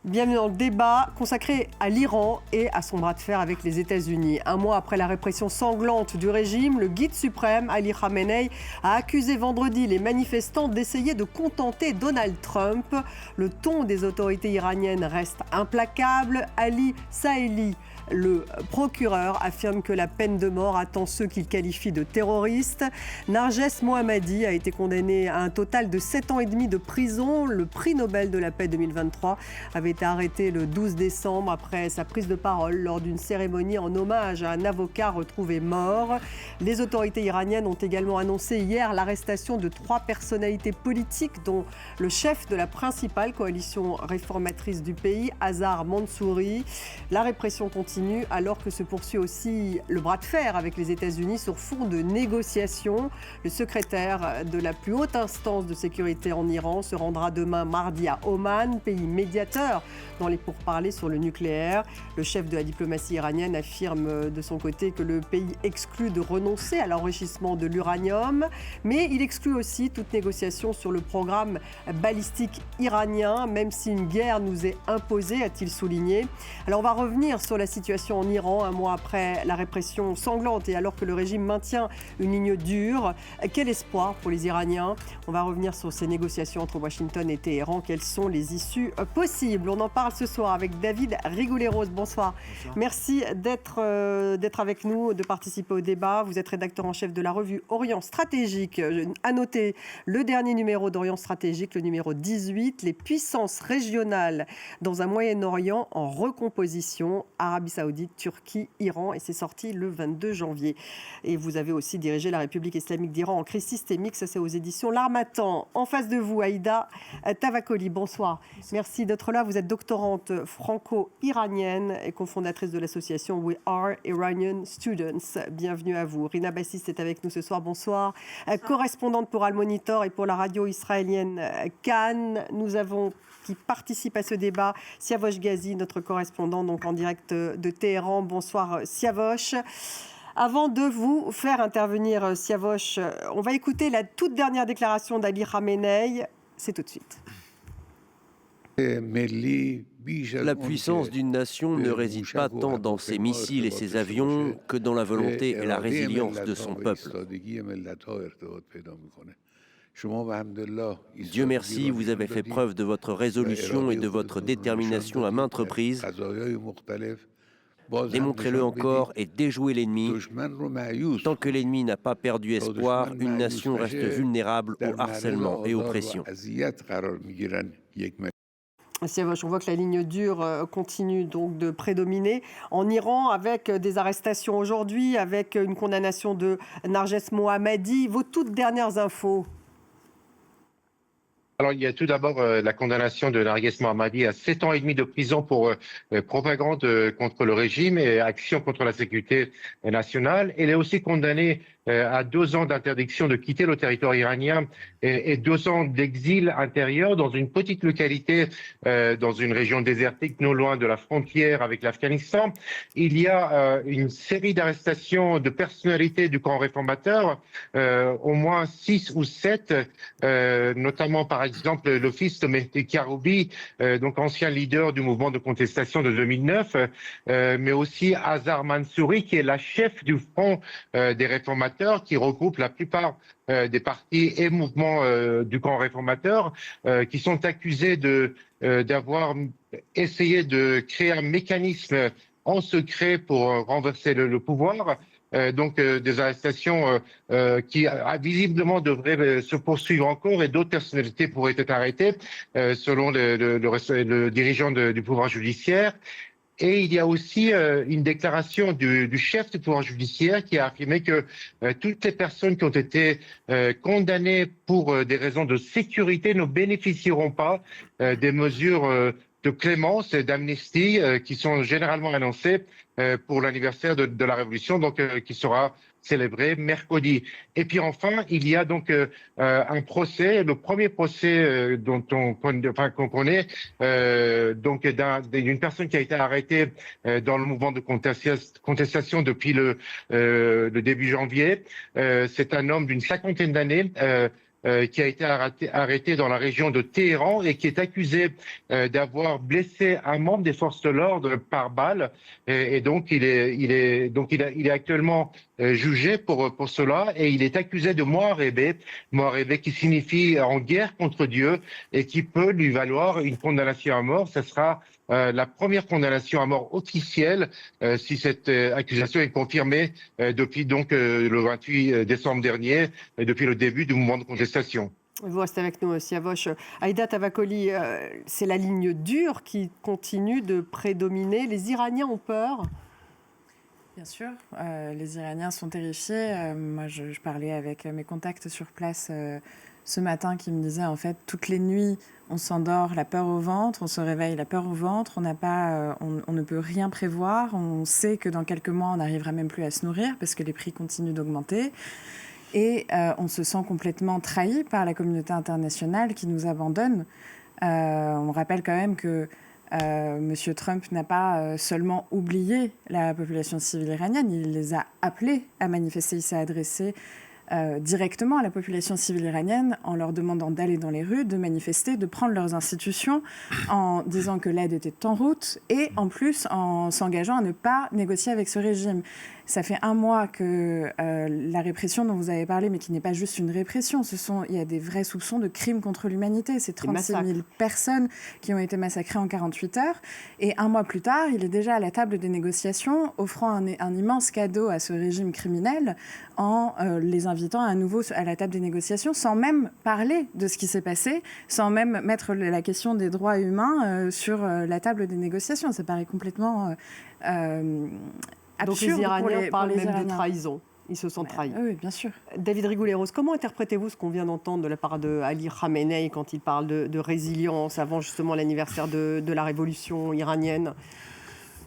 Bienvenue dans le débat consacré à l'Iran et à son bras de fer avec les États-Unis. Un mois après la répression sanglante du régime, le guide suprême Ali Khamenei a accusé vendredi les manifestants d'essayer de contenter Donald Trump. Le ton des autorités iraniennes reste implacable. Ali Saeli, le procureur, affirme que la peine de mort attend ceux qu'il qualifie de terroristes. Narges Mohammadi a été condamné à un total de 7 ans et demi de prison. Le prix Nobel de la paix 2023 avait été arrêté le 12 décembre après sa prise de parole lors d'une cérémonie en hommage à un avocat retrouvé mort. Les autorités iraniennes ont également annoncé hier l'arrestation de 3 personnalités politiques, dont le chef de la principale coalition réformatrice du pays, Azar Mansouri. La répression continue alors que se poursuit aussi le bras de fer avec les États-Unis sur fond de négociations. Le secrétaire de la plus haute instance de sécurité en Iran se rendra demain mardi à Oman, pays médiateur dans les pourparlers sur le nucléaire. Le chef de la diplomatie iranienne affirme de son côté que le pays exclut de renoncer à l'enrichissement de l'uranium, mais il exclut aussi toute négociation sur le programme balistique iranien, même si une guerre nous est imposée, a-t-il souligné. Alors on va revenir sur la situation en Iran, un mois après la répression sanglante et alors que le régime maintient une ligne dure. Quel espoir pour les Iraniens? On va revenir sur ces négociations entre Washington et Téhéran. Quelles sont les issues possibles? On en parle ce soir avec David Rigoulet-Rose. Bonsoir. Merci d'être avec nous, de participer au débat. Vous êtes rédacteur en chef de la revue Orient Stratégique. À noter le dernier numéro d'Orient Stratégique, le numéro 18, les puissances régionales dans un Moyen-Orient en recomposition, Arabie Saoudite, Turquie, Iran, et c'est sorti le 22 janvier. Et vous avez aussi dirigé la République islamique d'Iran en crise systémique, ça c'est aux éditions L'Harmattan. En face de vous, Aïda Tavakoli, bonsoir. Merci d'être là. Vous êtes doctorante franco-iranienne et cofondatrice de l'association We Are Iranian Students. Bienvenue à vous. Rina Bassis est avec nous ce soir. Bonsoir. Correspondante pour Al Monitor et pour la radio israélienne Cannes. Nous avons qui participe à ce débat, Siavosh Ghazi, notre correspondant donc en direct de Téhéran. Bonsoir Siavosh. Avant de vous faire intervenir Siavosh, on va écouter la toute dernière déclaration d'Ali Khamenei. C'est tout de suite. La puissance d'une nation ne réside pas tant dans ses missiles et ses avions que dans la volonté et la résilience de son peuple. Dieu merci, vous avez fait preuve de votre résolution et de votre détermination à maintes reprises. Démontrez-le encore et déjouez l'ennemi. Tant que l'ennemi n'a pas perdu espoir, une nation reste vulnérable au harcèlement et aux pressions. On voit que la ligne dure continue donc de prédominer en Iran, avec des arrestations aujourd'hui, avec une condamnation de Narges Mohammadi. Vos toutes dernières infos? Alors, il y a tout d'abord la condamnation de Narges Mohammadi à 7 ans et demi de prison pour propagande contre le régime et action contre la sécurité nationale. Elle est aussi condamnée à 2 ans d'interdiction de quitter le territoire iranien et 2 ans d'exil intérieur dans une petite localité dans une région désertique non loin de la frontière avec l'Afghanistan. Il y a une série d'arrestations de personnalités du camp réformateur, au moins 6 ou 7, notamment par exemple le fils de Mehdi Karoubi, donc ancien leader du mouvement de contestation de 2009, mais aussi Azar Mansouri, qui est la chef du front des réformateurs, qui regroupe la plupart des partis et mouvements du camp réformateur, qui sont accusés d'avoir essayé de créer un mécanisme en secret pour renverser le pouvoir. Donc des arrestations qui visiblement devraient se poursuivre encore et d'autres personnalités pourraient être arrêtées selon le dirigeant du pouvoir judiciaire. Et il y a aussi une déclaration du chef du pouvoir judiciaire qui a affirmé que toutes les personnes qui ont été condamnées pour des raisons de sécurité ne bénéficieront pas des mesures de clémence et d'amnistie qui sont généralement annoncées pour l'anniversaire de la Révolution, donc qui sera célébré mercredi. Et puis enfin, il y a donc un procès, le premier procès qu'on connaît, donc d'une personne qui a été arrêtée dans le mouvement de contestation depuis le début janvier. C'est un homme d'une 50aine d'années qui a été arrêté dans la région de Téhéran et qui est accusé d'avoir blessé un membre des forces de l'ordre par balle. Et donc il est actuellement jugé pour cela et il est accusé de Moharébé qui signifie en guerre contre Dieu et qui peut lui valoir une condamnation à mort. Ce sera la première condamnation à mort officielle si cette accusation est confirmée depuis donc le 28 décembre dernier, depuis le début du mouvement de contestation. Vous restez avec nous, Siavosh. Aïda Tavakoli, c'est la ligne dure qui continue de prédominer. Les Iraniens ont peur? Bien sûr, les Iraniens sont terrifiés. Moi, je parlais avec mes contacts sur place ce matin qui me disaient, en fait, toutes les nuits, on s'endort, la peur au ventre, on se réveille, la peur au ventre, on ne peut rien prévoir, on sait que dans quelques mois, on n'arrivera même plus à se nourrir parce que les prix continuent d'augmenter. Et on se sent complètement trahi par la communauté internationale qui nous abandonne. On rappelle quand même que M. Trump n'a pas seulement oublié la population civile iranienne, il les a appelés à manifester, il s'est adressé directement à la population civile iranienne en leur demandant d'aller dans les rues, de manifester, de prendre leurs institutions, en disant que l'aide était en route et en plus en s'engageant à ne pas négocier avec ce régime. Ça fait un mois que la répression dont vous avez parlé, mais qui n'est pas juste une répression, il y a des vrais soupçons de crimes contre l'humanité. C'est 36 000 personnes qui ont été massacrées en 48 heures. Et un mois plus tard, il est déjà à la table des négociations, offrant un immense cadeau à ce régime criminel en les invitant à nouveau à la table des négociations, sans même parler de ce qui s'est passé, sans même mettre la question des droits humains sur la table des négociations. Ça paraît complètement donc les Iraniens parlent même de trahison. Ils se sont trahis. Oui, bien sûr. David Rigouleiros, comment interprétez-vous ce qu'on vient d'entendre de la part de Ali Khamenei quand il parle de résilience avant justement l'anniversaire de la révolution iranienne?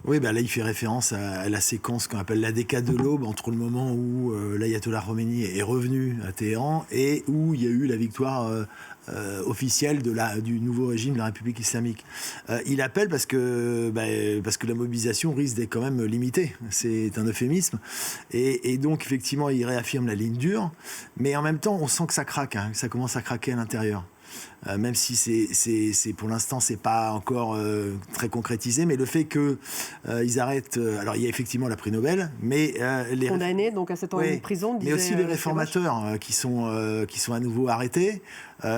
Oui, là, il fait référence à la séquence qu'on appelle la décade de l'aube, entre le moment où l'ayatollah Khomeini est revenu à Téhéran et où il y a eu la victoire officielle du nouveau régime de la République islamique. Il appelle parce que la mobilisation risque d'être quand même limitée. C'est un euphémisme. Et donc, effectivement, il réaffirme la ligne dure. Mais en même temps, on sent que ça craque, que ça commence à craquer à l'intérieur. Même si c'est pour l'instant c'est pas encore très concrétisé, mais le fait que ils arrêtent, alors il y a effectivement la prix Nobel, mais les condamnés donc à 7 ans de prison, mais aussi les réformateurs qui sont à nouveau arrêtés,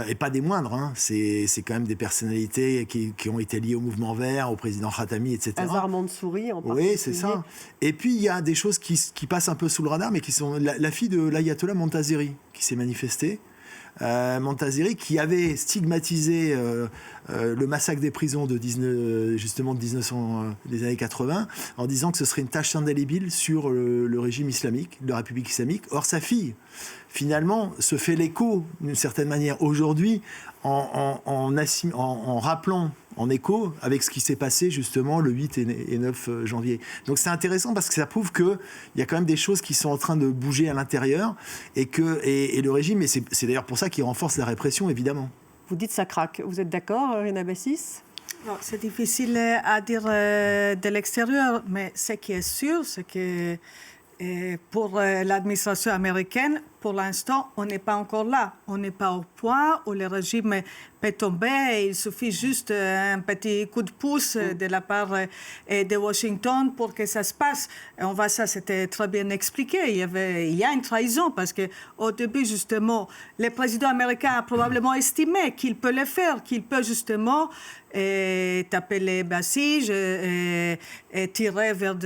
et pas des moindres. C'est quand même des personnalités qui ont été liées au mouvement vert, au président Khatami, etc. Azar Mansouri en particulier. Oui, c'est ça. Et puis il y a des choses qui passent un peu sous le radar, mais qui sont la fille de l'ayatollah Montazeri qui s'est manifestée. Montazeri qui avait stigmatisé le massacre des prisons des années 80 en disant que ce serait une tache indélébile sur le régime islamique, de la République islamique. Or sa fille finalement se fait l'écho d'une certaine manière aujourd'hui en rappelant en écho avec ce qui s'est passé justement le 8 et 9 janvier. Donc c'est intéressant parce que ça prouve qu'il y a quand même des choses qui sont en train de bouger à l'intérieur et le régime, et c'est d'ailleurs pour ça qu'il renforce la répression évidemment. Vous dites ça craque. Vous êtes d'accord, Rina Bassis? C'est difficile à dire de l'extérieur, mais ce qui est sûr, c'est que pour l'administration américaine, pour l'instant, on n'est pas encore là. On n'est pas au point où le régime peut tomber. Il suffit juste un petit coup de pouce de la part de Washington pour que ça se passe. Et on voit ça, c'était très bien expliqué. Il y a une trahison parce qu'au début, justement, le président américain a probablement estimé qu'il peut le faire, qu'il peut justement taper les bassiges, tirer vers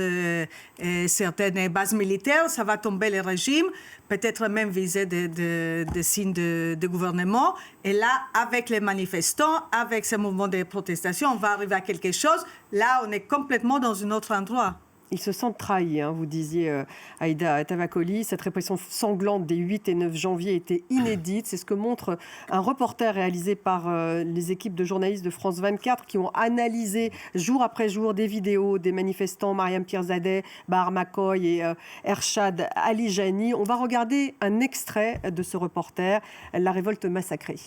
certaines bases militaires. Ça va tomber le régime, peut-être même viser des signes de gouvernement. Et là, avec les manifestants, avec ce mouvement de protestation, on va arriver à quelque chose. Là, on est complètement dans un autre endroit. Ils se sentent trahis, vous disiez, Aïda Tavakoli. Cette répression sanglante des 8 et 9 janvier était inédite. C'est ce que montre un reporter réalisé par les équipes de journalistes de France 24 qui ont analysé jour après jour des vidéos des manifestants Mariam Pirzadeh, Bahar Makoy et Ershad Alijani. On va regarder un extrait de ce reporter, La révolte massacrée.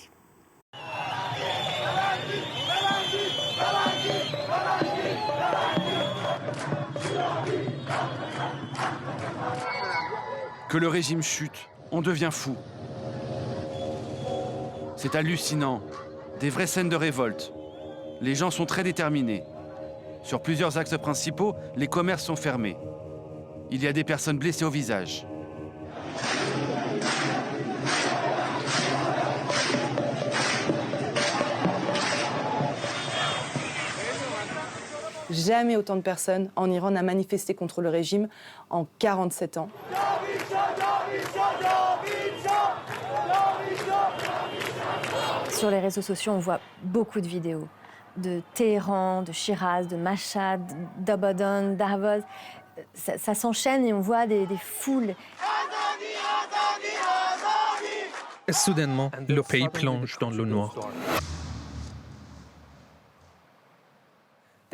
Que le régime chute, on devient fou. C'est hallucinant. Des vraies scènes de révolte. Les gens sont très déterminés. Sur plusieurs axes principaux, les commerces sont fermés. Il y a des personnes blessées au visage. Jamais autant de personnes en Iran n'a manifesté contre le régime en 47 ans. Sur les réseaux sociaux, on voit beaucoup de vidéos de Téhéran, de Shiraz, de Mashhad, d'Abadan, d'Ahvaz. Ça s'enchaîne et on voit des foules. Et soudainement, le pays plonge dans le noir.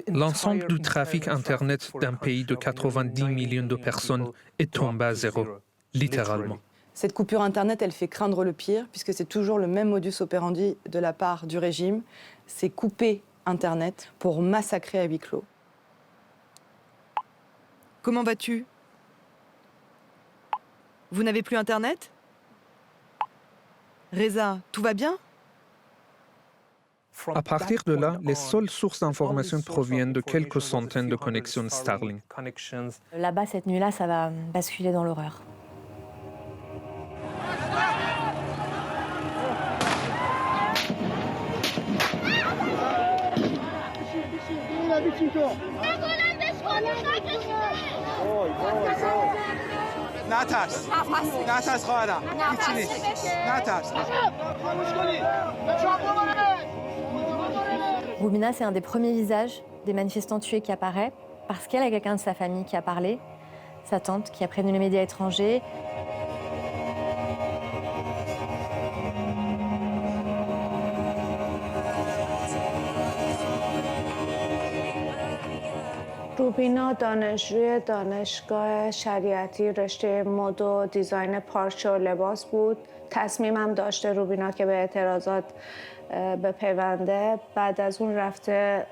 L'ensemble du trafic Internet d'un pays de 90 millions de personnes est tombé à zéro, littéralement. Cette coupure Internet, elle fait craindre le pire, puisque c'est toujours le même modus operandi de la part du régime. C'est couper Internet pour massacrer à huis clos. Comment vas-tu? Vous n'avez plus Internet? Reza, tout va bien? À partir de là, les seules sources d'informations proviennent de quelques centaines de connexions Starlink. Là-bas, cette nuit-là, ça va basculer dans l'horreur. Roubina, c'est un des premiers visages des manifestants tués qui apparaît, parce qu'elle a quelqu'un de sa famille qui a parlé, sa tante qui a prévenu les médias étrangers. روبینا دانشجوی دانشگاه شریعتی رشته مد و دیزاین پارچه و لباس بود. تصمیمم داشته روبینا که به اعتراضات بپیونده. بعد از اون رفته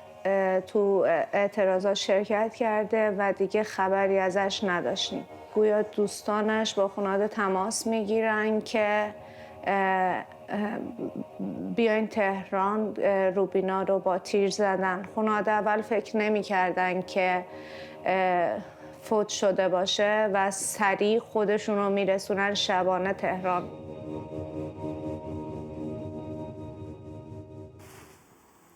تو اعتراضات شرکت کرده و دیگه خبری ازش نداشتیم. گویا دوستانش با خانواده تماس میگیرن که بیاین تهران روبینا رو با تیر زدن. خانواده اول فکر نمی‌کردن که فوت شده باشه و سریع خودشون رو میرسونن شبانه تهران.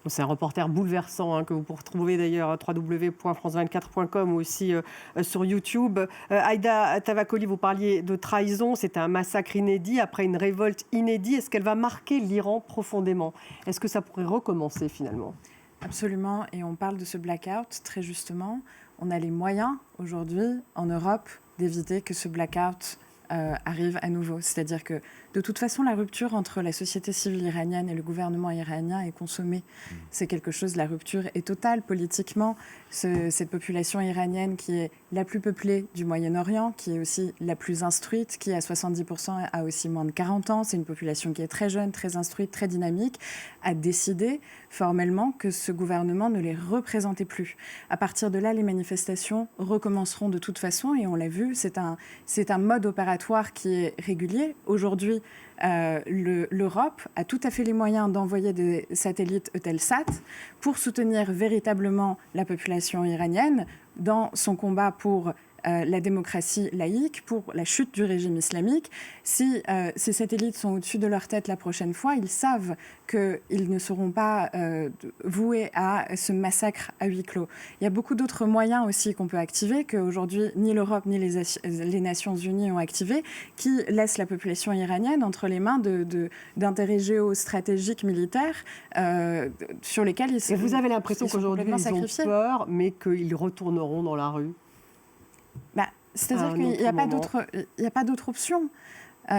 C'est un reporter bouleversant que vous pourrez retrouver d'ailleurs à www.france24.com ou aussi sur YouTube. Aïda Tavakoli, vous parliez de trahison, c'est un massacre inédit après une révolte inédite. Est-ce qu'elle va marquer l'Iran profondément? Est-ce que ça pourrait recommencer finalement? Absolument, et on parle de ce blackout très justement. On a les moyens aujourd'hui en Europe d'éviter que ce blackout arrive à nouveau. C'est-à-dire que de toute façon, la rupture entre la société civile iranienne et le gouvernement iranien est consommée. C'est quelque chose, la rupture est totale politiquement. Cette population iranienne qui est la plus peuplée du Moyen-Orient, qui est aussi la plus instruite, qui à 70% a aussi moins de 40 ans, c'est une population qui est très jeune, très instruite, très dynamique, a décidé formellement que ce gouvernement ne les représentait plus. À partir de là, les manifestations recommenceront de toute façon, et on l'a vu, c'est un mode opératoire qui est régulier. Aujourd'hui, l'Europe a tout à fait les moyens d'envoyer des satellites Eutelsat pour soutenir véritablement la population iranienne dans son combat pour la démocratie laïque, pour la chute du régime islamique. Si ces satellites sont au-dessus de leur tête la prochaine fois, ils savent qu'ils ne seront pas voués à ce massacre à huis clos. Il y a beaucoup d'autres moyens aussi qu'on peut activer, qu'aujourd'hui ni l'Europe ni les Nations Unies ont activés, qui laissent la population iranienne entre les mains d'intérêts géostratégiques militaires sur lesquels ils se. Et vous avez l'impression qu'aujourd'hui ils ont peur, mais qu'ils retourneront dans la rue? C'est-à-dire qu'il n'y a pas d'autre option.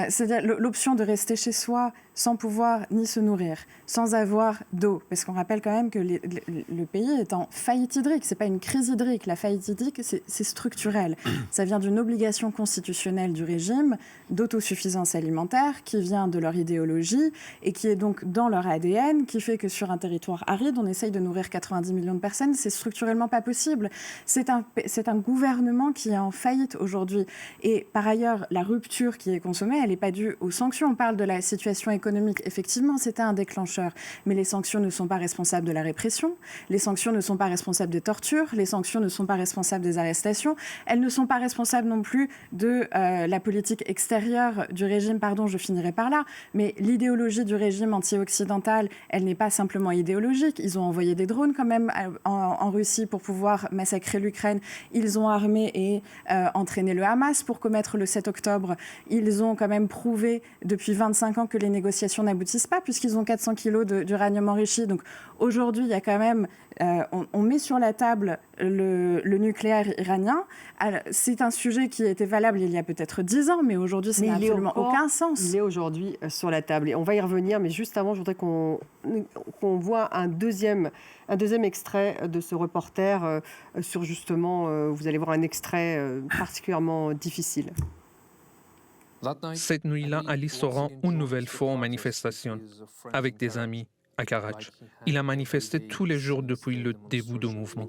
C'est-à-dire l'option de rester chez soi sans pouvoir ni se nourrir, sans avoir d'eau. Parce qu'on rappelle quand même que le pays est en faillite hydrique. Ce n'est pas une crise hydrique. La faillite hydrique, c'est structurel. Ça vient d'une obligation constitutionnelle du régime d'autosuffisance alimentaire qui vient de leur idéologie et qui est donc dans leur ADN, qui fait que sur un territoire aride, on essaye de nourrir 90 millions de personnes. C'est structurellement pas possible. C'est un gouvernement qui est en faillite aujourd'hui. Et par ailleurs, la rupture qui est consommée, elle n'est pas due aux sanctions. On parle de la situation économique économiques, effectivement, c'était un déclencheur. Mais les sanctions ne sont pas responsables de la répression, les sanctions ne sont pas responsables des tortures, les sanctions ne sont pas responsables des arrestations, elles ne sont pas responsables non plus de la politique extérieure du régime. Pardon, je finirai par là. Mais l'idéologie du régime anti-occidental, elle n'est pas simplement idéologique. Ils ont envoyé des drones quand même en Russie pour pouvoir massacrer l'Ukraine. Ils ont armé et entraîné le Hamas pour commettre le 7 octobre. Ils ont quand même prouvé depuis 25 ans que les négociations n'aboutissent pas puisqu'ils ont 400 kilos d'uranium enrichi. Donc aujourd'hui, il y a quand même... on met sur la table le nucléaire iranien. Alors, c'est un sujet qui était valable il y a peut-être 10 ans, mais aujourd'hui, ça n'a absolument aucun sens. Il est aujourd'hui sur la table. Et on va y revenir, mais juste avant, je voudrais qu'on voit un deuxième extrait de ce reporter sur justement, vous allez voir un extrait particulièrement difficile. Cette nuit-là, Ali se rend une nouvelle fois aux manifestations avec des amis à Karach. Il a manifesté tous les jours depuis le début du mouvement.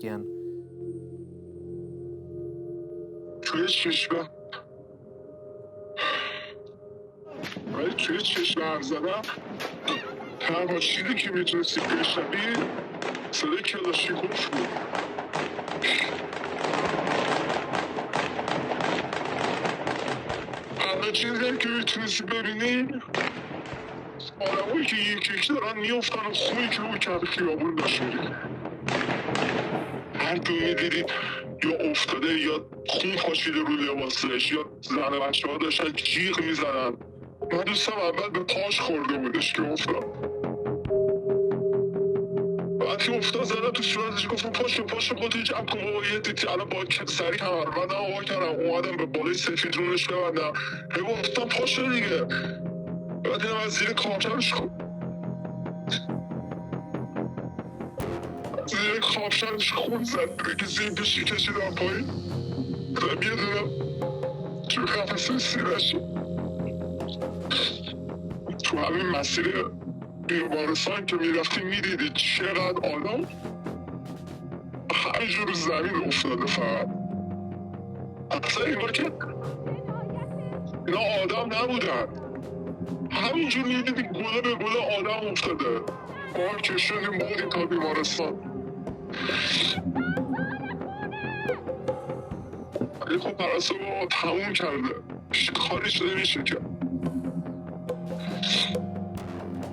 آدمایی که یک دارن میافتن و خونی که روی کرده خیابون نشوری هر کی میدیدید یا افتاده یا خون پاشیده رو لباسش یا زن بچه ها داشتن جیغ میزنن من دوستم اول به پاش خورده بودش که افتاد بعد که افتاد زدم تو صورتش گفتم پاشو خودتو جمع کن بابا یه دیتی الان با سری کمربندم آوا کردم اومدم به بالای سفید رونش ببندم گفتم پاشو دیگه بعد اینم از زیر کامشنش خود زیر کامشنش خون زد که زیر پیشی کشیدم پایین دارم یه دونم تو قفصه سیرش تو همین مسیر بیمارستان که میرفتیم میدیدی چقدر آدم همینجور رو زمین افتاده فقط اصلا اینا که اینا آدم نبودن همینجور میدیدی گله به گله آدم افتاده ما هم کشیدیم بردیم تا بیمارستان ولی خب پرستو با تموم کرده کاری شده میشه که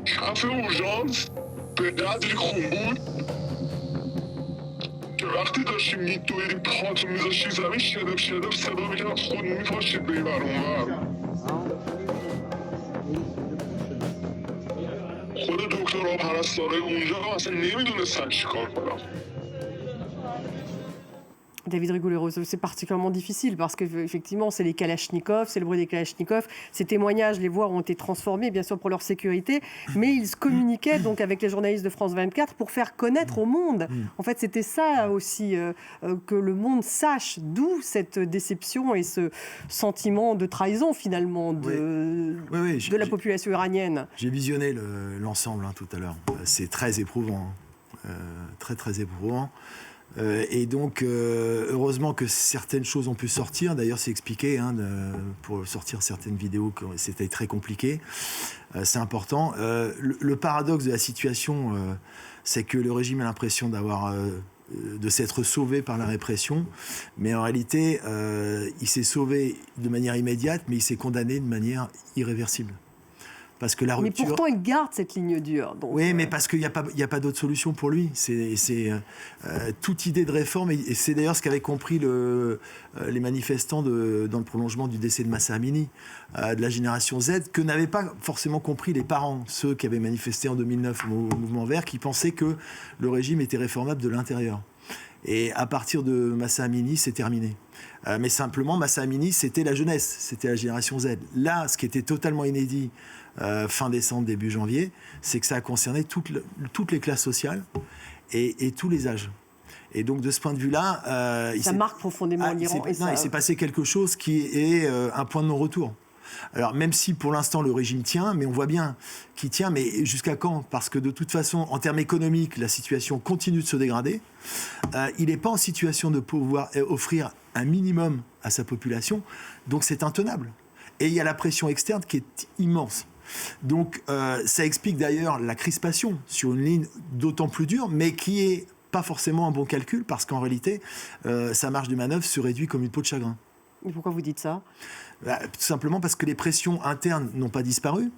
کف اورژانس به قدری خون بود که وقتی داشتی میدویدی پاتو میذاشتی زمین شدب صدا میکرد خود میپاشید به این بر اونور خود دکتر و پرستاره اونجا اصلا نمیدونستن چی کار کنم. David Rigouleiro, c'est particulièrement difficile parce qu'effectivement, c'est les Kalachnikovs, c'est le bruit des Kalachnikovs. Ces témoignages, les voix ont été transformés, bien sûr, pour leur sécurité, mais ils se communiquaient donc avec les journalistes de France 24 pour faire connaître au monde. En fait, c'était ça aussi, que le monde sache d'où cette déception et ce sentiment de trahison, finalement, de la population iranienne. J'ai visionné l'ensemble tout à l'heure. C'est très éprouvant, très éprouvant. Et donc, heureusement que certaines choses ont pu sortir. D'ailleurs, c'est expliqué, pour sortir certaines vidéos, c'était très compliqué. C'est important. Le paradoxe de la situation, c'est que le régime a l'impression de s'être sauvé par la répression. Mais en réalité, il s'est sauvé de manière immédiate, mais il s'est condamné de manière irréversible. Parce que la rupture... Mais pourtant, il garde cette ligne dure. Donc, oui, mais parce qu'il n'y a pas d'autre solution pour lui. C'est toute idée de réforme, et c'est d'ailleurs ce qu'avaient compris les manifestants dans le prolongement du décès de Mahsa Amini, de la génération Z, que n'avaient pas forcément compris les parents, ceux qui avaient manifesté en 2009 au Mouvement Vert, qui pensaient que le régime était réformable de l'intérieur. Et à partir de Mahsa Amini, c'est terminé. Mais simplement, Mahsa Amini, c'était la jeunesse, c'était la génération Z. Là, ce qui était totalement inédit, fin décembre, début janvier, c'est que ça a concerné toutes les classes sociales et tous les âges. Et donc, de ce point de vue-là... ça marque profondément l'Iran. Il s'est passé quelque chose qui est un point de non-retour. Alors, même si pour l'instant le régime tient, mais on voit bien qu'il tient, mais jusqu'à quand ? Parce que de toute façon, en termes économiques, la situation continue de se dégrader. Il n'est pas en situation de pouvoir offrir un minimum à sa population, donc c'est intenable. Et il y a la pression externe qui est immense. Donc ça explique d'ailleurs la crispation sur une ligne d'autant plus dure, mais qui est pas forcément un bon calcul, parce qu'en réalité, sa marge de manœuvre se réduit comme une peau de chagrin. Et pourquoi vous dites ça ? Tout simplement parce que les pressions internes n'ont pas disparu.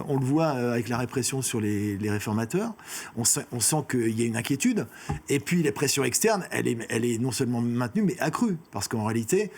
On le voit avec la répression sur les réformateurs. On sent qu'il y a une inquiétude. Et puis, les pressions externes, elle est non seulement maintenue, mais accrue. Parce qu'en réalité,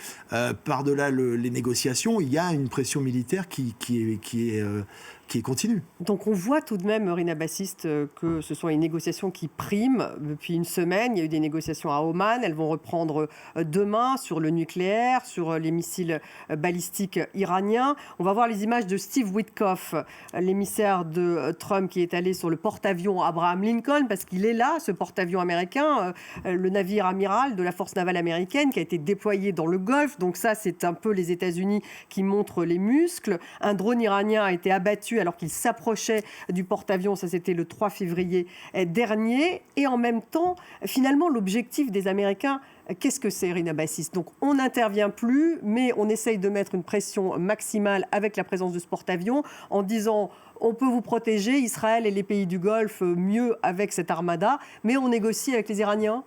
par-delà les négociations, il y a une pression militaire qui est continue. Donc on voit tout de même, Rina Bassiste, que ce sont les négociations qui priment depuis une semaine. Il y a eu des négociations à Oman. Elles vont reprendre demain sur le nucléaire, sur les missiles balistiques iraniens. On va voir les images de Steve Witkoff, l'émissaire de Trump, qui est allé sur le porte-avions Abraham Lincoln, parce qu'il est là, ce porte-avions américain, le navire amiral de la force navale américaine qui a été déployé dans le Golfe. Donc ça, c'est un peu les États-Unis qui montrent les muscles. Un drone iranien a été abattu alors qu'il s'approchait du porte-avions. Ça, c'était le 3 février dernier. Et en même temps, finalement, l'objectif des Américains, qu'est-ce que c'est, Rina Bassiste ? Donc, on n'intervient plus, mais on essaye de mettre une pression maximale avec la présence de ce porte-avions en disant on peut vous protéger, Israël et les pays du Golfe, mieux avec cette armada, mais on négocie avec les Iraniens.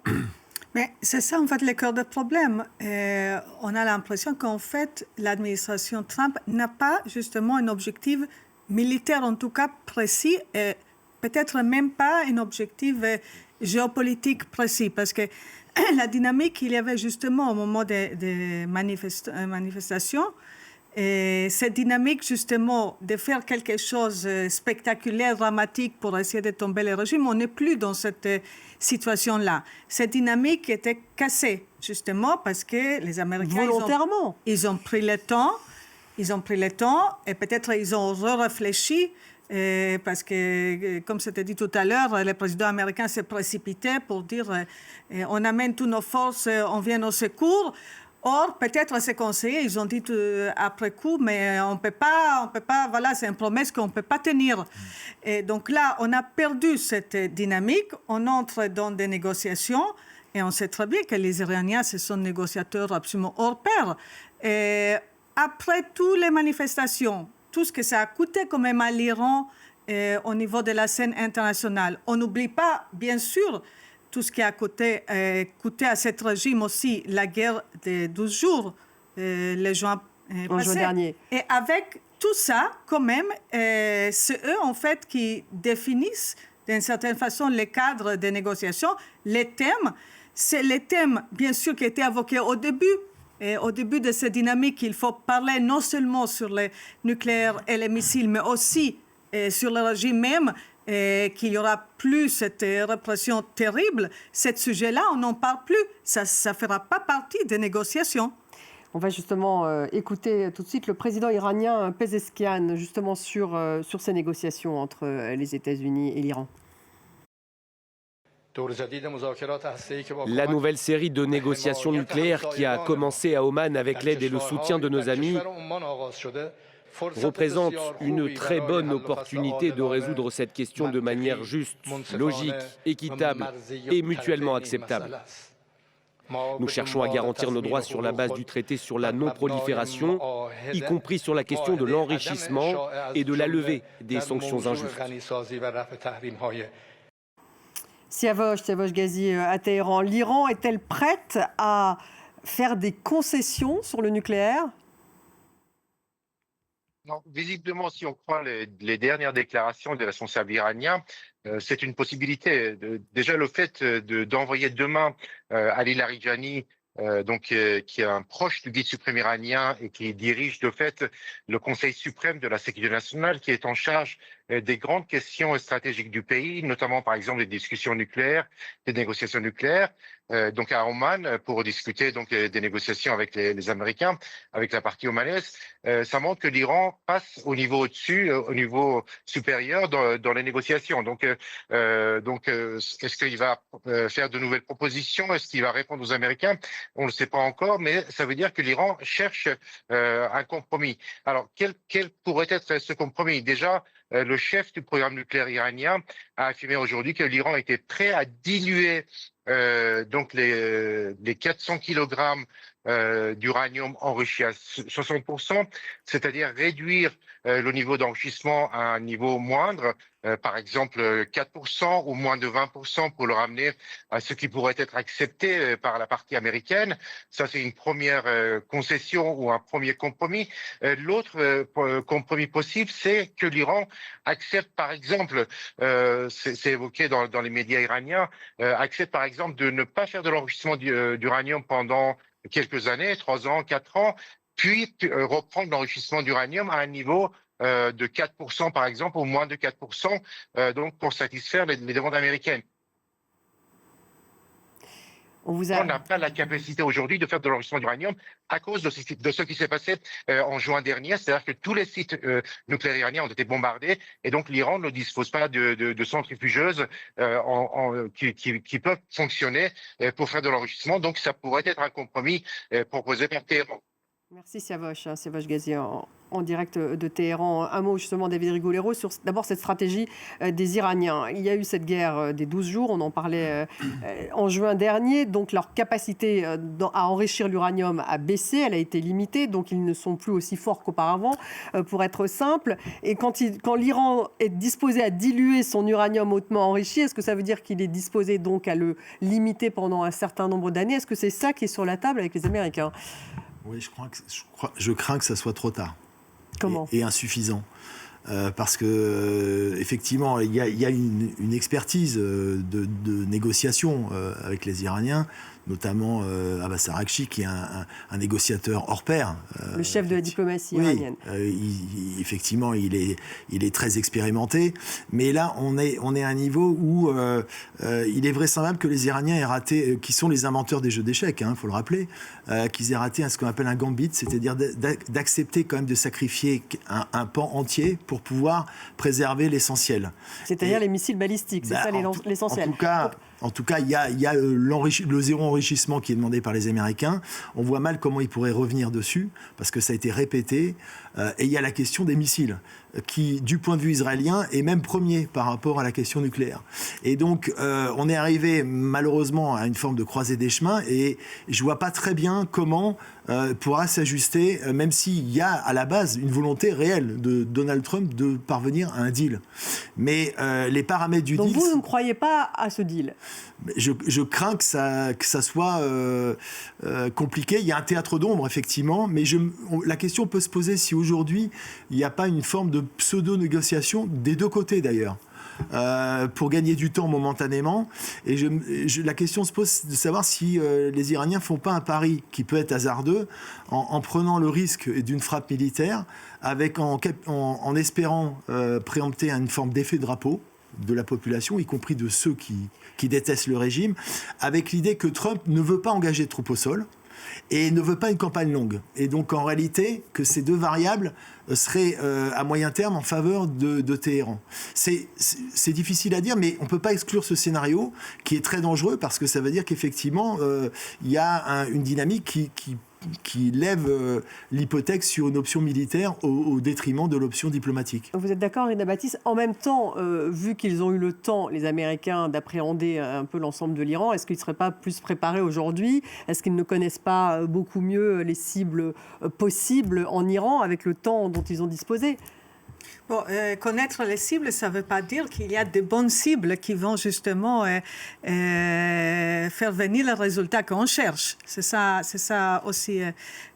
Mais c'est ça, en fait, le cœur du problème. On a l'impression qu'en fait, l'administration Trump n'a pas justement un objectif militaire, en tout cas précis, et peut-être même pas un objectif géopolitique précis, parce que la dynamique qu'il y avait justement au moment des manifestations, et cette dynamique justement de faire quelque chose de spectaculaire, dramatique pour essayer de tomber le régime, on n'est plus dans cette situation-là. Cette dynamique était cassée justement parce que les Américains... Volontairement. Ils ont pris le temps. Ils ont pris le temps et peut-être ils ont réfléchi parce que, comme c'était dit tout à l'heure, le président américain s'est précipité pour dire on amène toutes nos forces, on vient au secours. Or, peut-être ces conseillers, ils ont dit après coup, mais on peut pas, voilà, c'est une promesse qu'on ne peut pas tenir. Et donc là, on a perdu cette dynamique, on entre dans des négociations et on sait très bien que les Iraniens, ce sont négociateurs absolument hors pair. Et après toutes les manifestations, tout ce que ça a coûté quand même à l'Iran au niveau de la scène internationale, on n'oublie pas, bien sûr, tout ce qui a coûté à ce régime aussi la guerre de 12 jours, le juin passé. Dernier. Et avec tout ça, quand même, c'est eux, en fait, qui définissent, d'une certaine façon, les cadres des négociations. Les thèmes, c'est les thèmes, bien sûr, qui étaient évoqués au début. Et au début de cette dynamique, il faut parler non seulement sur le nucléaire et les missiles, mais aussi sur le régime même, qu'il n'y aura plus cette répression terrible. Ce sujet-là, on n'en parle plus. Ça ne fera pas partie des négociations. On va justement écouter tout de suite le président iranien Pezeshkian, justement sur ces négociations entre les États-Unis et l'Iran. La nouvelle série de négociations nucléaires qui a commencé à Oman avec l'aide et le soutien de nos amis représente une très bonne opportunité de résoudre cette question de manière juste, logique, équitable et mutuellement acceptable. Nous cherchons à garantir nos droits sur la base du traité sur la non-prolifération, y compris sur la question de l'enrichissement et de la levée des sanctions injustes. Siavosh Ghazi à Téhéran, l'Iran est-elle prête à faire des concessions sur le nucléaire ? Non, visiblement, si on croit les dernières déclarations des responsables iraniens, c'est une possibilité. Déjà, le fait d'envoyer demain Ali Larijani, qui est un proche du guide suprême iranien et qui dirige de fait le Conseil suprême de la sécurité nationale, qui est en charge des grandes questions stratégiques du pays, notamment par exemple les discussions nucléaires, des négociations nucléaires, donc à Oman pour discuter des négociations avec les Américains, avec la partie omanaise. Ça montre que l'Iran passe au niveau au-dessus, au niveau supérieur dans les négociations. Donc, est-ce qu'il va faire de nouvelles propositions? Est-ce qu'il va répondre aux Américains? On ne le sait pas encore, mais ça veut dire que l'Iran cherche un compromis. Alors, quel pourrait être ce compromis? Déjà, le chef du programme nucléaire iranien a affirmé aujourd'hui que l'Iran était prêt à diluer les 400 kilogrammes d'uranium enrichi à 60%, c'est-à-dire réduire le niveau d'enrichissement à un niveau moindre, par exemple 4% ou moins de 20% pour le ramener à ce qui pourrait être accepté par la partie américaine. Ça, c'est une première concession ou un premier compromis. L'autre compromis possible, c'est que l'Iran accepte, par exemple, c'est évoqué dans les médias iraniens, accepte par exemple de ne pas faire de l'enrichissement d'uranium pendant quelques années, 3 ans, 4 ans, puis reprendre l'enrichissement d'uranium à un niveau de 4% par exemple, ou moins de 4%, donc pour satisfaire les demandes américaines. On n'a pas la capacité aujourd'hui de faire de l'enrichissement d'uranium à cause de ce qui s'est passé en juin dernier. C'est-à-dire que tous les sites nucléaires iraniens ont été bombardés et donc l'Iran ne dispose pas de centrifugeuses qui peuvent fonctionner pour faire de l'enrichissement. Donc ça pourrait être un compromis proposé par Téhéran. Merci Siavash Gazi en direct de Téhéran. Un mot justement, David Rigolero, sur d'abord cette stratégie des Iraniens. Il y a eu cette guerre des 12 jours, on en parlait en juin dernier, donc leur capacité à enrichir l'uranium a baissé, elle a été limitée, donc ils ne sont plus aussi forts qu'auparavant, pour être simple. Et quand l'Iran est disposé à diluer son uranium hautement enrichi, est-ce que ça veut dire qu'il est disposé donc à le limiter pendant un certain nombre d'années? Est-ce que c'est ça qui est sur la table avec les Américains? Oui, je crains que ça soit trop tard. Comment ? Et insuffisant. Parce que effectivement, il y a une expertise de négociation avec les Iraniens, notamment Abbas Araghchi, qui est un négociateur hors pair. Le chef de la diplomatie iranienne. Effectivement, il est très expérimenté. Mais là, on est à un niveau où il est vraisemblable que les Iraniens aient raté, qui sont les inventeurs des jeux d'échecs, il faut le rappeler, qu'ils aient raté ce qu'on appelle un gambit, c'est-à-dire d'accepter quand même de sacrifier un pan entier pour pouvoir préserver l'essentiel. C'est-à-dire les missiles balistiques, c'est ça l'essentiel. En tout cas, il y a le zéro enrichissement qui est demandé par les Américains. On voit mal comment ils pourraient revenir dessus, parce que ça a été répété. Et il y a la question des missiles, qui, du point de vue israélien, est même premier par rapport à la question nucléaire. Et donc, on est arrivé malheureusement à une forme de croisée des chemins, et je ne vois pas très bien comment pourra s'ajuster, même s'il y a à la base une volonté réelle de Donald Trump de parvenir à un deal. Mais les paramètres du deal... Donc vous ne croyez pas à ce deal ? Je crains que ça soit compliqué. Il y a un théâtre d'ombre, effectivement, mais la question peut se poser si aujourd'hui, il n'y a pas une forme de pseudo-négociation, des deux côtés d'ailleurs, pour gagner du temps momentanément. Et la question se pose de savoir si les Iraniens ne font pas un pari qui peut être hasardeux en prenant le risque d'une frappe militaire, en espérant préempter une forme d'effet drapeau de la population, y compris de ceux qui détestent le régime, avec l'idée que Trump ne veut pas engager de troupes au sol et ne veut pas une campagne longue. Et donc, en réalité, que ces deux variables seraient à moyen terme en faveur de Téhéran. C'est difficile à dire, mais on ne peut pas exclure ce scénario qui est très dangereux, parce que ça veut dire qu'effectivement, il y a une dynamique qui lève l'hypothèque sur une option militaire au détriment de l'option diplomatique. Vous êtes d'accord, Rina Baptiste? En même temps, vu qu'ils ont eu le temps, les Américains, d'appréhender un peu l'ensemble de l'Iran, est-ce qu'ils ne seraient pas plus préparés aujourd'hui? Est-ce qu'ils ne connaissent pas beaucoup mieux les cibles possibles en Iran avec le temps dont ils ont disposé? Bon, connaître les cibles, ça ne veut pas dire qu'il y a de bonnes cibles qui vont justement faire venir le résultat qu'on cherche. C'est ça aussi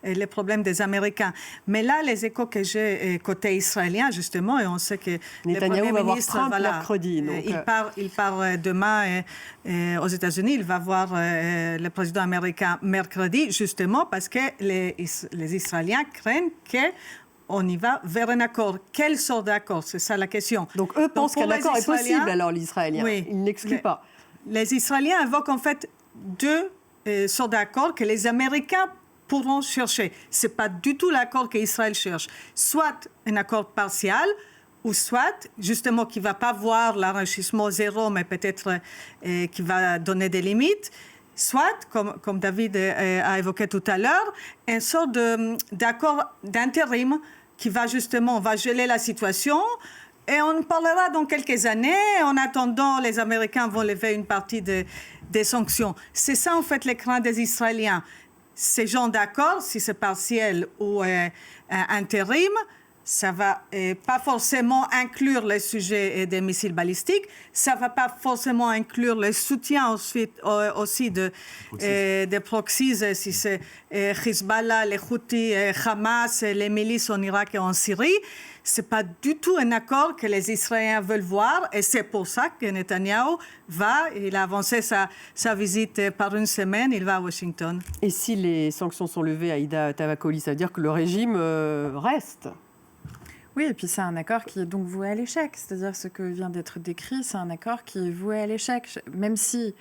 le problème des Américains. Mais là, les échos que j'ai côté israélien, justement, et on sait que Netanyahou va voir Trump mercredi. Il part demain aux États-Unis. Il va voir le président américain mercredi, justement parce que les Israéliens craignent qu'on y va vers un accord. Quelle sorte d'accord? C'est ça la question. Donc eux pensent qu'un accord est possible, alors, les Israéliens. Oui, ils n'excluent pas. Les Israéliens invoquent en fait deux sortes d'accords que les Américains pourront chercher. Ce n'est pas du tout l'accord qu'Israël cherche. Soit un accord partial, ou soit, justement, qui ne va pas voir l'enrichissement zéro, mais peut-être qui va donner des limites. Soit, comme David a évoqué tout à l'heure, une sorte d'accord d'intérim qui va justement, on va geler la situation et on parlera dans quelques années. En attendant, les Américains vont lever une partie des sanctions. C'est ça, en fait, les craintes des Israéliens. ces gens d'accord, si c'est partiel ou intérim, ça ne va pas forcément inclure le sujet des missiles balistiques, ça ne va pas forcément inclure le soutien ensuite, aussi des proxies, si c'est Hezbollah, les Houthis, Hamas, les milices en Irak et en Syrie. Ce n'est pas du tout un accord que les Israéliens veulent voir et c'est pour ça que Netanyahou il a avancé sa visite par une semaine, il va à Washington. Et si les sanctions sont levées, Aïda Tavakoli, ça veut dire que le régime reste ? Oui, et puis c'est un accord qui est donc voué à l'échec. C'est-à-dire ce que vient d'être décrit, c'est un accord qui est voué à l'échec. Même si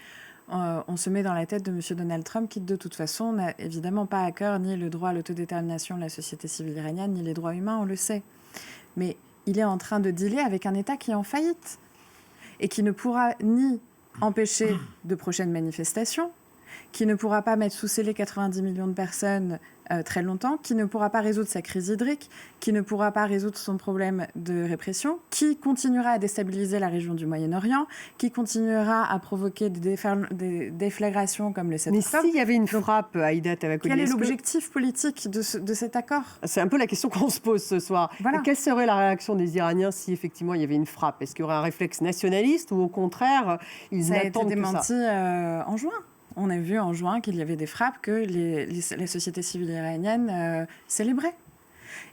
on se met dans la tête de M. Donald Trump, qui de toute façon n'a évidemment pas à cœur ni le droit à l'autodétermination de la société civile iranienne, ni les droits humains, on le sait. Mais il est en train de dealer avec un État qui est en faillite et qui ne pourra ni empêcher de prochaines manifestations, qui ne pourra pas mettre sous scellé 90 millions de personnes très longtemps, qui ne pourra pas résoudre sa crise hydrique, qui ne pourra pas résoudre son problème de répression, qui continuera à déstabiliser la région du Moyen-Orient, qui continuera à provoquer des déflagrations comme le 7 octobre. Mais s'il y avait une frappe, Aïda Tavakoli... Quel est l'objectif politique de cet accord ? C'est un peu la question qu'on se pose ce soir. Voilà. Quelle serait la réaction des Iraniens si effectivement il y avait une frappe ? Est-ce qu'il y aurait un réflexe nationaliste ou au contraire, ils n'attendent que ça ? Ça a été démenti en juin. On a vu en juin qu'il y avait des frappes que la société civile iranienne célébrait.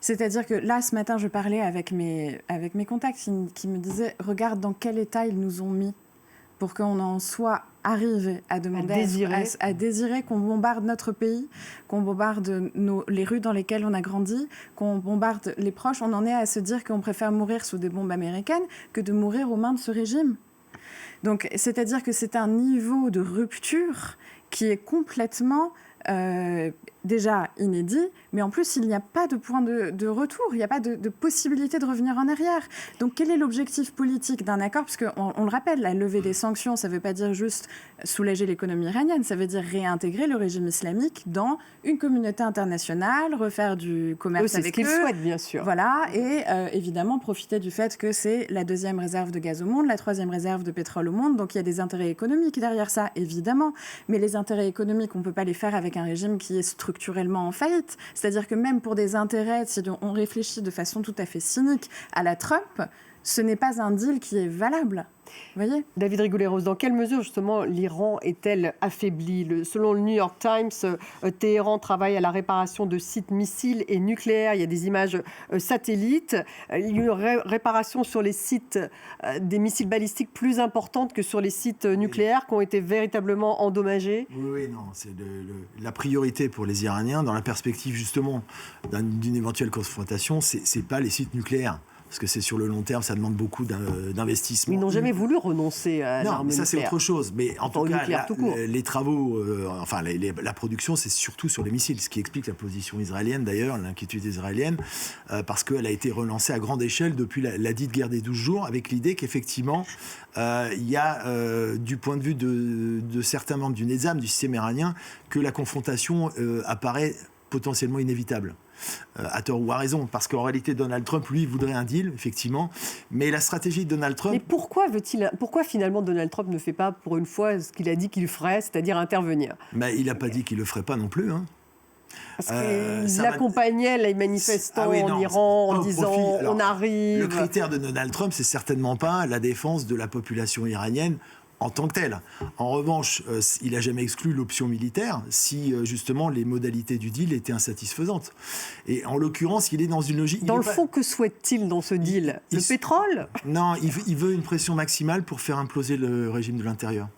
C'est-à-dire que là, ce matin, je parlais avec mes contacts qui me disaient « Regarde dans quel état ils nous ont mis pour qu'on en soit arrivé à demander, à désirer qu'on bombarde notre pays, qu'on bombarde les rues dans lesquelles on a grandi, qu'on bombarde les proches. On en est à se dire qu'on préfère mourir sous des bombes américaines que de mourir aux mains de ce régime. » Donc, c'est-à-dire que c'est un niveau de rupture qui est complètement déjà inédit, mais en plus, il n'y a pas de point de retour, il n'y a pas de possibilité de revenir en arrière. Donc, quel est l'objectif politique d'un accord ? Parce qu'on le rappelle, la levée des sanctions, ça ne veut pas dire juste soulager l'économie iranienne, ça veut dire réintégrer le régime islamique dans une communauté internationale, refaire du commerce avec eux. C'est ce qu'ils souhaitent, bien sûr. Voilà, et évidemment, profiter du fait que c'est la 2e réserve de gaz au monde, la 3e réserve de pétrole au monde, donc il y a des intérêts économiques derrière ça, évidemment. Mais les intérêts économiques, on ne peut pas les faire avec un régime qui est structurellement en faillite. C'est-à-dire que même pour des intérêts, si on réfléchit de façon tout à fait cynique à la Trump, ce n'est pas un deal qui est valable. Vous voyez ? David Rigoulet-Rose, dans quelle mesure justement l'Iran est-elle affaiblie ? Selon le New York Times, Téhéran travaille à la réparation de sites missiles et nucléaires. Il y a des images satellites. Il y a une réparation sur les sites des missiles balistiques plus importante que sur les sites nucléaires qui ont été véritablement endommagés. Oui, non, c'est la priorité pour les Iraniens dans la perspective justement d'une éventuelle confrontation, c'est pas les sites nucléaires. Parce que c'est sur le long terme, ça demande beaucoup d'investissement. Ils n'ont jamais voulu renoncer à l'arme nucléaire. Non, mais ça c'est autre chose. Mais en tout cas, les travaux, la production, c'est surtout sur les missiles. Ce qui explique la position israélienne d'ailleurs, l'inquiétude israélienne, parce qu'elle a été relancée à grande échelle depuis la dite guerre des 12 jours, avec l'idée qu'effectivement, il y a, du point de vue de certains membres du Nizam, du système iranien, que la confrontation apparaît potentiellement inévitable. À tort ou à raison, parce qu'en réalité Donald Trump, lui, voudrait un deal, effectivement, mais la stratégie de Donald Trump... Mais pourquoi finalement Donald Trump ne fait pas pour une fois ce qu'il a dit qu'il ferait, c'est-à-dire intervenir ? Mais il n'a pas dit qu'il ne le ferait pas non plus, hein. Parce qu'il accompagnait les manifestants en Iran en disant « on arrive ». Le critère de Donald Trump, c'est certainement pas la défense de la population iranienne en tant que tel. En revanche, il n'a jamais exclu l'option militaire si justement les modalités du deal étaient insatisfaisantes. Et en l'occurrence, il est dans une logique... Dans le fond, que souhaite-t-il dans ce deal ? Le pétrole ? Non, il veut une pression maximale pour faire imploser le régime de l'intérieur.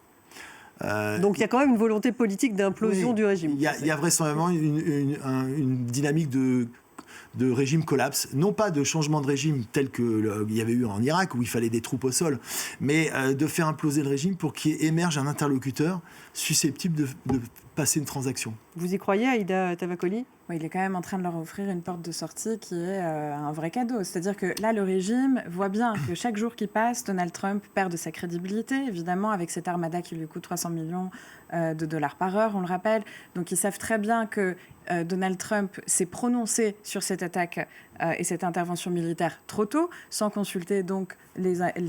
Donc il y a quand même une volonté politique d'implosion du régime. Il y a vraisemblablement une dynamique de régime collapse, non pas de changement de régime tel qu'il y avait eu en Irak où il fallait des troupes au sol, mais de faire imploser le régime pour qu'il émerge un interlocuteur susceptible de passer une transaction. Vous y croyez, Aïda Tavakoli ? Oui, il est quand même en train de leur offrir une porte de sortie qui est un vrai cadeau. C'est-à-dire que là, le régime voit bien que chaque jour qui passe, Donald Trump perd de sa crédibilité, évidemment, avec cette armada qui lui coûte 300 millions de dollars par heure, on le rappelle. Donc, ils savent très bien que Donald Trump s'est prononcé sur cette attaque et cette intervention militaire trop tôt, sans consulter donc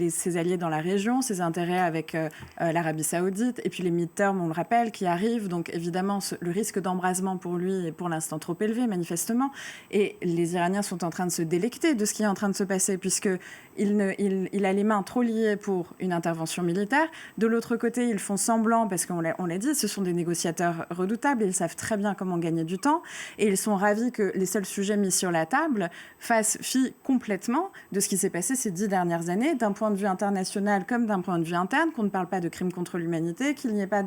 ses alliés dans la région, ses intérêts avec l'Arabie saoudite, et puis les midterms, on le rappelle, qui arrivent. Donc évidemment, le risque d'embrasement pour lui est pour l'instant trop élevé, manifestement. Et les Iraniens sont en train de se délecter de ce qui est en train de se passer, puisqu'il a les mains trop liées pour une intervention militaire. De l'autre côté, ils font semblant, parce qu'on l'a dit, ce sont des négociateurs redoutables, ils savent très bien comment gagner du temps, et ils sont ravis que les seuls sujets mis sur la table fassent fi complètement de ce qui s'est passé ces 10 dernières années, d'un point de vue international comme d'un point de vue interne, qu'on ne parle pas de crimes contre l'humanité, qu'il n'y ait pas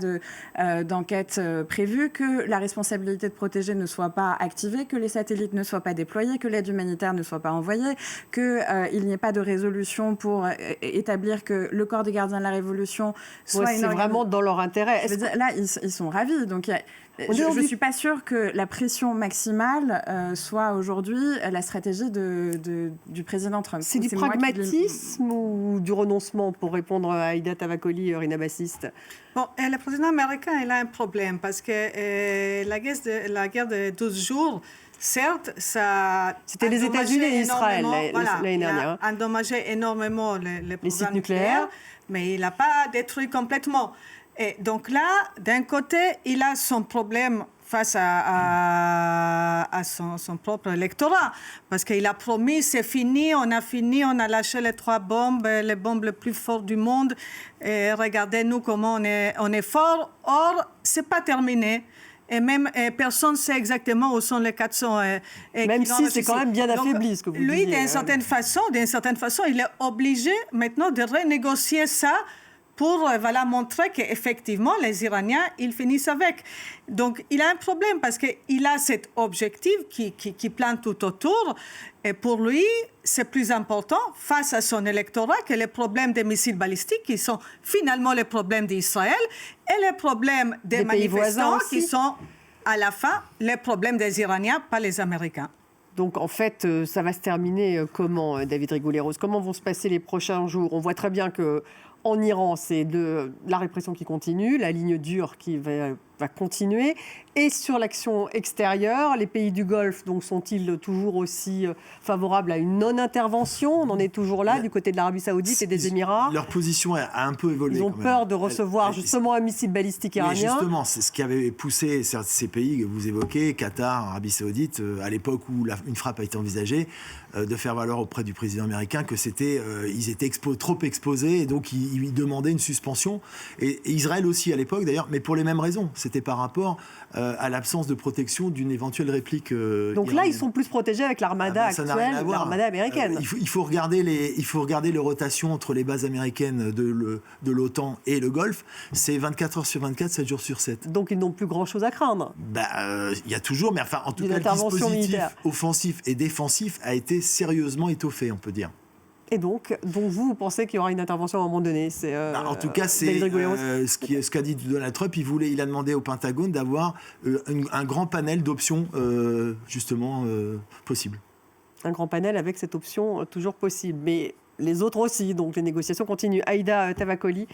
d'enquête prévue, que la responsabilité de protéger ne soit pas activée, que les satellites ne soient pas déployés, que l'aide humanitaire ne soit pas envoyée, qu'il n'y ait pas de résolution pour établir que le corps des gardiens de la Révolution soit... c'est vraiment dans leur intérêt. Là, ils sont ravis. Donc, je ne suis pas sûre que la pression maximale soit aujourd'hui la stratégie du président Trump. C'est du pragmatisme ou du renoncement, pour répondre à Aïda Tavakoli, Rina Bassiste? Bon, le président américain, il a un problème parce que la guerre de 12 jours, certes, ça... C'était les États-Unis et Israël l'année dernière. Il a endommagé énormément les programmes nucléaires, mais il n'a pas détruit complètement. Et donc là, d'un côté, il a son problème face à son propre électorat, parce qu'il a promis, c'est fini, on a lâché les 3 bombes, les bombes les plus fortes du monde, et regardez-nous comment on est fort. Or, c'est pas terminé. Et même personne ne sait exactement où sont les 400 même si c'est quand même bien affaibli, ce que vous disiez. Lui, d'une certaine façon, il est obligé maintenant de renégocier ça pour montrer qu'effectivement, les Iraniens, ils finissent avec. Donc, il a un problème parce qu'il a cet objectif qui plane tout autour. Et pour lui, c'est plus important, face à son électorat, que les problèmes des missiles balistiques, qui sont finalement les problèmes d'Israël, et les problèmes des manifestants, qui sont, à la fin, les problèmes des Iraniens, pas les Américains. Donc, en fait, ça va se terminer comment, David Rigoulet-Rose? Comment vont se passer les prochains jours? On voit très bien que en Iran, c'est de la répression qui continue, la ligne dure qui va continuer. Et sur l'action extérieure, les pays du Golfe donc, sont-ils toujours aussi favorables à une non-intervention? On en est toujours là, du côté de l'Arabie saoudite et des Émirats. Leur position a un peu évolué. Ils ont peur de recevoir justement un missile balistique iranien. Justement, c'est ce qui avait poussé ces pays que vous évoquez, Qatar, Arabie saoudite, à l'époque où une frappe a été envisagée, de faire valoir auprès du président américain que ils étaient trop exposés, et donc ils demandaient une suspension. Et Israël aussi à l'époque d'ailleurs, mais pour les mêmes raisons. C'était par rapport à l'absence de protection d'une éventuelle réplique donc iranienne. Là, ils sont plus protégés avec l'armada actuelle, l'armada américaine. Il faut regarder les rotations entre les bases américaines de l'OTAN et le Golfe. C'est 24 heures sur 24, 7 jours sur 7. Donc ils n'ont plus grand-chose à craindre. Il y a toujours, mais enfin, en tout cas, le dispositif offensif et défensif a été sérieusement étoffé, on peut dire. Et donc vous pensez qu'il y aura une intervention à un moment donné? En tout cas, c'est ce qu'a dit Donald Trump. Il a demandé au Pentagone d'avoir un grand panel d'options, justement, possibles. Un grand panel avec cette option toujours possible. Mais les autres aussi, donc les négociations continuent. Aïda Tavakoli,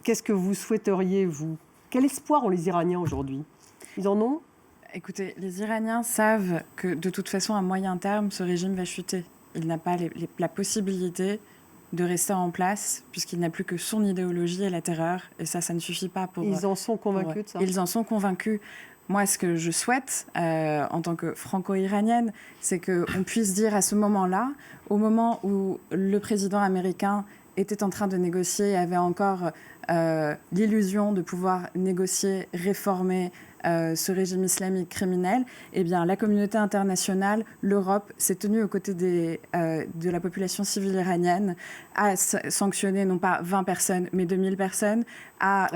qu'est-ce que vous souhaiteriez, vous? Quel espoir ont les Iraniens aujourd'hui? Ils en ont? Écoutez, les Iraniens savent que de toute façon, à moyen terme, ce régime va chuter. Il n'a pas la possibilité de rester en place, puisqu'il n'a plus que son idéologie et la terreur. Et ça ne suffit pas pour... Ils en sont convaincus de ça? Ils en sont convaincus. Moi, ce que je souhaite, en tant que franco-iranienne, c'est qu'on puisse dire à ce moment-là, au moment où le président américain était en train de négocier et avait encore l'illusion de pouvoir négocier, réformer ce régime islamique criminel, eh bien, la communauté internationale, l'Europe, s'est tenue aux côtés de la population civile iranienne, a sanctionné non pas 20 personnes, mais 2000 personnes, a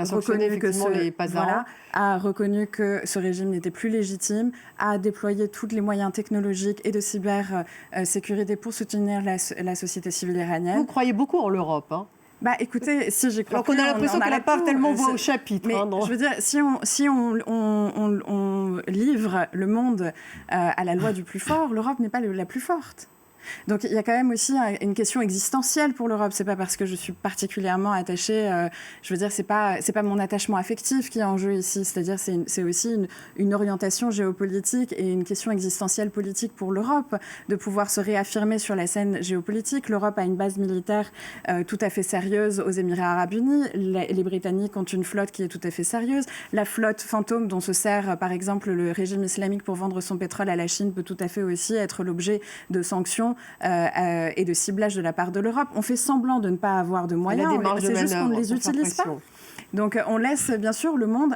reconnu que ce régime n'était plus légitime, a déployé tous les moyens technologiques et de cybersécurité pour soutenir la société civile iranienne. Vous croyez beaucoup en l'Europe, hein? Écoutez, si j'y crois. Alors qu'on a l'impression qu'elle n'a pas tellement voix au chapitre. Mais je veux dire, si on livre le monde à la loi du plus fort, l'Europe n'est pas la plus forte. Donc il y a quand même aussi une question existentielle pour l'Europe. C'est pas parce que je suis particulièrement attachée, je veux dire, c'est pas mon attachement affectif qui est en jeu ici. C'est-à-dire c'est aussi une orientation géopolitique et une question existentielle politique pour l'Europe, de pouvoir se réaffirmer sur la scène géopolitique. L'Europe a une base militaire tout à fait sérieuse aux Émirats arabes unis. Les Britanniques ont une flotte qui est tout à fait sérieuse. La flotte fantôme dont se sert par exemple le régime islamique pour vendre son pétrole à la Chine peut tout à fait aussi être l'objet de sanctions et de ciblage de la part de l'Europe. On fait semblant de ne pas avoir de moyens, c'est juste qu'on ne les utilise pas. Donc on laisse bien sûr le monde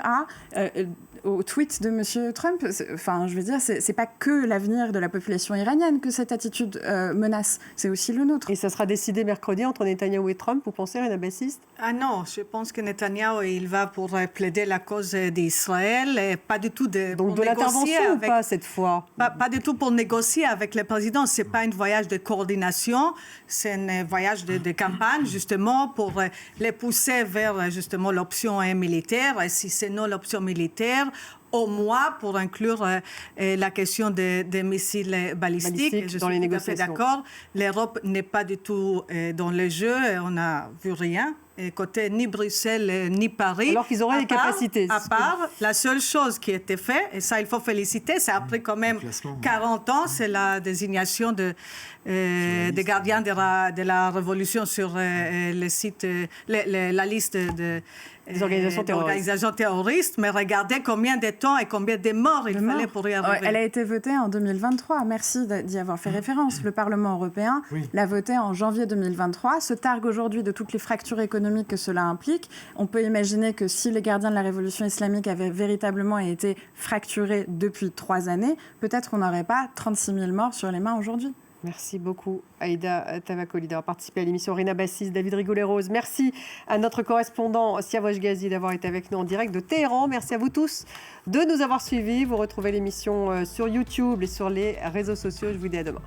au tweet de M. Trump. Enfin, je veux dire, c'est pas que l'avenir de la population iranienne que cette attitude menace, c'est aussi le nôtre. Et ça sera décidé mercredi entre Netanyahou et Trump, vous pensez, Rina Bassiste? Ah non, je pense que Netanyahou, il va pour plaider la cause d'Israël, et pas du tout donc de l'intervention ou pas cette fois? Pas du tout pour négocier avec le président. C'est pas un voyage de coordination, c'est un voyage de campagne, justement, pour les pousser vers justement l'option militaire. Et si c'est non l'option militaire, au moins pour inclure la question des missiles balistiques. Je dans suis les tout à fait négociations. d'accord. L'Europe n'est pas du tout dans le jeu. On n'a vu rien. Côté ni Bruxelles ni Paris. Alors qu'ils auraient les capacités. À part, la seule chose qui a été faite, et ça il faut féliciter, c'est après quand même 40 ans, c'est la désignation des gardiens de la révolution sur le site, la liste des organisations terroristes. Mais regardez combien de temps et combien de morts il fallait pour y arriver. Elle a été votée en 2023. Merci d'y avoir fait référence. Le Parlement européen l'a votée en janvier 2023. Se targue aujourd'hui de toutes les fractures économiques que cela implique. On peut imaginer que si les gardiens de la révolution islamique avaient véritablement été fracturés depuis 3 années, peut-être on n'aurait pas 36 000 morts sur les mains aujourd'hui. Merci beaucoup, Aïda Tavakoli, d'avoir participé à l'émission. Rina Bassiste, David Rigolet-Rose. Merci à notre correspondant Siavash Ghazi d'avoir été avec nous en direct de Téhéran. Merci à vous tous de nous avoir suivis. Vous retrouvez l'émission sur YouTube et sur les réseaux sociaux. Je vous dis à demain.